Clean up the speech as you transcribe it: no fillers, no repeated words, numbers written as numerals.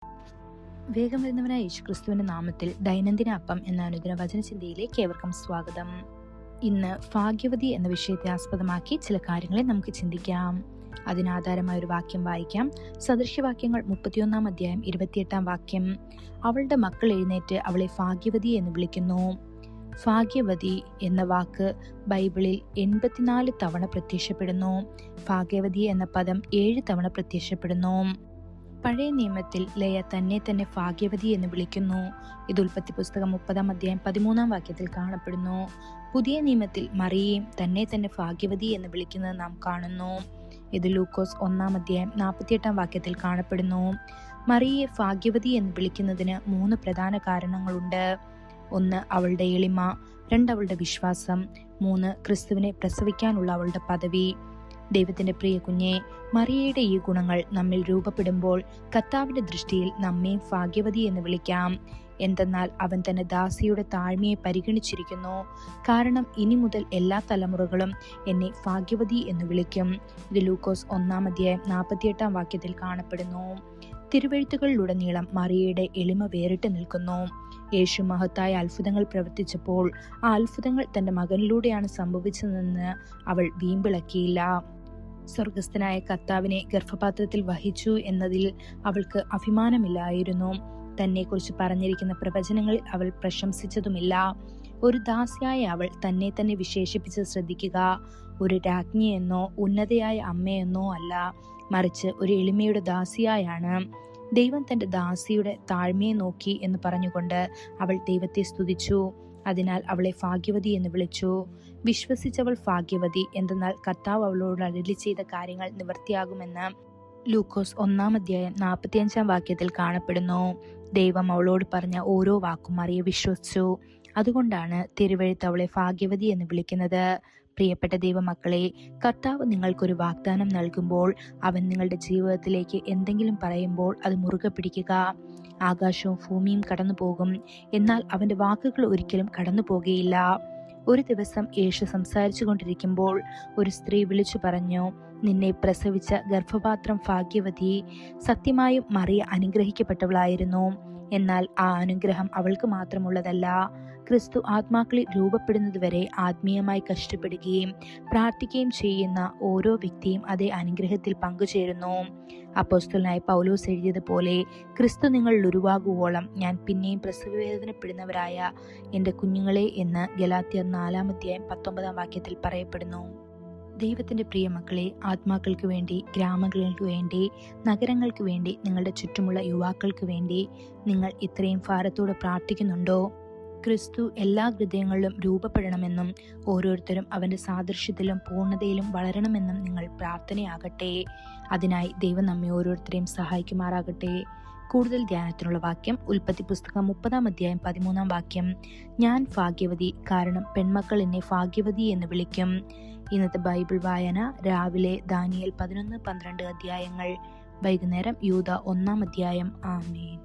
വേഗം വരുന്നവനായ യേശുക്രിസ്തുവിന്റെ നാമത്തിൽ ദൈനംദിന അപ്പം എന്ന അനുദിന വചനചിന്തയിലേക്ക് ഏവർക്കും സ്വാഗതം. ഇന്ന് ഭാഗ്യവതി എന്ന വിഷയത്തെ ആസ്പദമാക്കി ചില കാര്യങ്ങളെ നമുക്ക് ചിന്തിക്കാം. അതിനാധാരമായ ഒരു വാക്യം വായിക്കാം. സദൃശ്യവാക്യങ്ങൾ 31 അധ്യായം 28 വാക്യം. അവളുടെ മക്കൾ എഴുന്നേറ്റ് അവളെ ഭാഗ്യവതി എന്ന് വിളിക്കുന്നു. ഭാഗ്യവതി എന്ന വാക്ക് ബൈബിളിൽ 84 തവണ പ്രത്യക്ഷപ്പെടുന്നു. ഭാഗ്യവതി എന്ന പദം 7 തവണ പ്രത്യക്ഷപ്പെടുന്നു. പഴയ നിയമത്തിൽ ലയ തന്നെ ഭാഗ്യവതി എന്ന് വിളിക്കുന്നു. ഇത് ഉൽപ്പത്തി പുസ്തകം 30 അധ്യായം 13 വാക്യത്തിൽ കാണപ്പെടുന്നു. പുതിയ നിയമത്തിൽ മറിയയും തന്നെ ഭാഗ്യവതി എന്ന് വിളിക്കുന്നത് നാം കാണുന്നു. ഇത് ലൂക്കോസ് 1 അധ്യായം 48 വാക്യത്തിൽ കാണപ്പെടുന്നു. മറിയയെ ഭാഗ്യവതി എന്ന് വിളിക്കുന്നതിന് 3 പ്രധാന കാരണങ്ങളുണ്ട്. 1 അവളുടെ എളിമ, 2 അവളുടെ വിശ്വാസം, 3 ക്രിസ്തുവിനെ പ്രസവിക്കാനുള്ള അവളുടെ പദവി. ദൈവത്തിന്റെ പ്രിയ കുഞ്ഞെ, മറിയയുടെ ഈ ഗുണങ്ങൾ നമ്മിൽ രൂപപ്പെടുമ്പോൾ കർത്താവിന്റെ ദൃഷ്ടിയിൽ നമ്മെ ഭാഗ്യവതി എന്ന് വിളിക്കാം. എന്തെന്നാൽ അവൻ തന്റെ ദാസിയുടെ താഴ്മയെ പരിഗണിച്ചിരിക്കുന്നു. കാരണം ഇനി മുതൽ എല്ലാ തലമുറകളും എന്നെ ഭാഗ്യവതി എന്ന് വിളിക്കും. ഇത് ലൂക്കോസ് 1 അധ്യായം 48 വാക്യത്തിൽ കാണപ്പെടുന്നു. തിരുവെഴുത്തുകളിലുടനീളം മറിയയുടെ എളിമ വേറിട്ട് നിൽക്കുന്നു. യേശു മഹത്തായ അത്ഭുതങ്ങൾ പ്രവർത്തിച്ചപ്പോൾ ആ അത്ഭുതങ്ങൾ തന്റെ മകനിലൂടെയാണ് സംഭവിച്ചതെന്ന് അവൾ വീമ്പിളക്കിയില്ല. സ്വർഗസ്ഥനായ കർത്താവിനെ ഗർഭപാത്രത്തിൽ വഹിച്ചു എന്നതിൽ അവൾക്ക് അഭിമാനമില്ലായിരുന്നു. തന്നെക്കുറിച്ച് പറഞ്ഞിരിക്കുന്ന പ്രവചനങ്ങളിൽ അവൾ പ്രശംസിച്ചതുമില്ല. ഒരു ദാസിയായ അവൾ തന്നെ വിശേഷിപ്പിച്ച് ശ്രദ്ധിക്കുക. ഒരു രാജ്ഞിയെന്നോ ഉന്നതയായ അമ്മയെന്നോ അല്ല, മറിച്ച് ഒരു എളിമയുടെ ദാസിയായാണ്. ദൈവം തന്റെ ദാസിയുടെ താഴ്മയെ നോക്കി എന്ന് പറഞ്ഞുകൊണ്ട് അവൾ ദൈവത്തെ സ്തുതിച്ചു. അതിനാൽ അവളെ ഭാഗ്യവതി എന്ന് വിളിച്ചു. വിശ്വസിച്ചവൾ ഭാഗ്യവതി, എന്തെന്നാൽ കർത്താവ് അവളോട് അരുളി ചെയ്ത കാര്യങ്ങൾ നിവൃത്തിയാകുമെന്ന് ലൂക്കോസ് 1 അധ്യായം 45 വാക്യത്തിൽ കാണപ്പെടുന്നു. ദൈവം അവളോട് പറഞ്ഞ ഓരോ വാക്കും മറിയ വിശ്വസിച്ചു. അതുകൊണ്ടാണ് തിരുവെഴുത്ത് അവളെ ഭാഗ്യവതി എന്ന് വിളിക്കുന്നത്. പ്രിയപ്പെട്ട ദൈവമക്കളെ, കർത്താവ് നിങ്ങൾക്കൊരു വാഗ്ദാനം നൽകുമ്പോൾ, അവൻ നിങ്ങളുടെ ജീവിതത്തിലേക്ക് എന്തെങ്കിലും പറയുമ്പോൾ അത് മുറുകെ പിടിക്കുക. ആകാശവും ഭൂമിയും കടന്നു പോകും, എന്നാൽ അവന്റെ വാക്കുകൾ ഒരിക്കലും കടന്നു പോകുകയില്ല. ഒരു ദിവസം യേശു സംസാരിച്ചു കൊണ്ടിരിക്കുമ്പോൾ ഒരു സ്ത്രീ വിളിച്ചു പറഞ്ഞു, നിന്നെ പ്രസവിച്ച ഗർഭപാത്രം ഭാഗ്യവതി. സത്യമായും മറിയ അനുഗ്രഹിക്കപ്പെട്ടവളായിരുന്നു. എന്നാൽ ആ അനുഗ്രഹം അവൾക്ക് മാത്രമുള്ളതല്ല. ക്രിസ്തു ആത്മാക്കളിൽ രൂപപ്പെടുന്നതുവരെ ആത്മീയമായി കഷ്ടപ്പെടുകയും പ്രാർത്ഥിക്കുകയും ചെയ്യുന്ന ഓരോ വ്യക്തിയും അതേ അനുഗ്രഹത്തിൽ പങ്കുചേരുന്നു. അപ്പോസ്തലനായ പൗലോസ് എഴുതിയതുപോലെ, ക്രിസ്തു നിങ്ങളിൽ ഉരുവാകുവോളം ഞാൻ പിന്നെയും പ്രസവവേദനപ്പെടുന്നവരായ എൻ്റെ കുഞ്ഞുങ്ങളെ എന്ന് ഗലാത്യർ 4 അധ്യായം 19 വാക്യത്തിൽ പറയപ്പെടുന്നു. ദൈവത്തിന്റെ പ്രിയ മക്കളെ, ആത്മാക്കൾക്ക് വേണ്ടി, ഗ്രാമങ്ങൾക്ക് വേണ്ടി, നഗരങ്ങൾക്ക് വേണ്ടി, നിങ്ങളുടെ ചുറ്റുമുള്ള യുവാക്കൾക്ക് വേണ്ടി നിങ്ങൾ ഇത്രയും ഭാരത്തോടെ പ്രാർത്ഥിക്കുന്നുണ്ടോ? ക്രിസ്തു എല്ലാ ഹൃദയങ്ങളിലും രൂപപ്പെടണമെന്നും ഓരോരുത്തരും അവന്റെ സാദൃശ്യത്തിലും പൂർണ്ണതയിലും വളരണമെന്നും നിങ്ങൾ പ്രാർത്ഥനയാകട്ടെ. അതിനായി ദൈവം നമ്മെ ഓരോരുത്തരെയും സഹായിക്കുമാറാകട്ടെ. കൂടുതൽ ധ്യാനത്തിനുള്ള വാക്യം ഉൽപ്പത്തി പുസ്തകം 30 അധ്യായം 13 വാക്യം. ഞാൻ ഭാഗ്യവതി, കാരണം പെൺമക്കൾ എന്നെ ഭാഗ്യവതി എന്ന് വിളിക്കും. ഇന്നത്തെ ബൈബിൾ വായന രാവിലെ ദാനിയേൽ 11-12 അധ്യായങ്ങൾ, വൈകുന്നേരം യൂദ 1 അധ്യായം. ആമേൻ.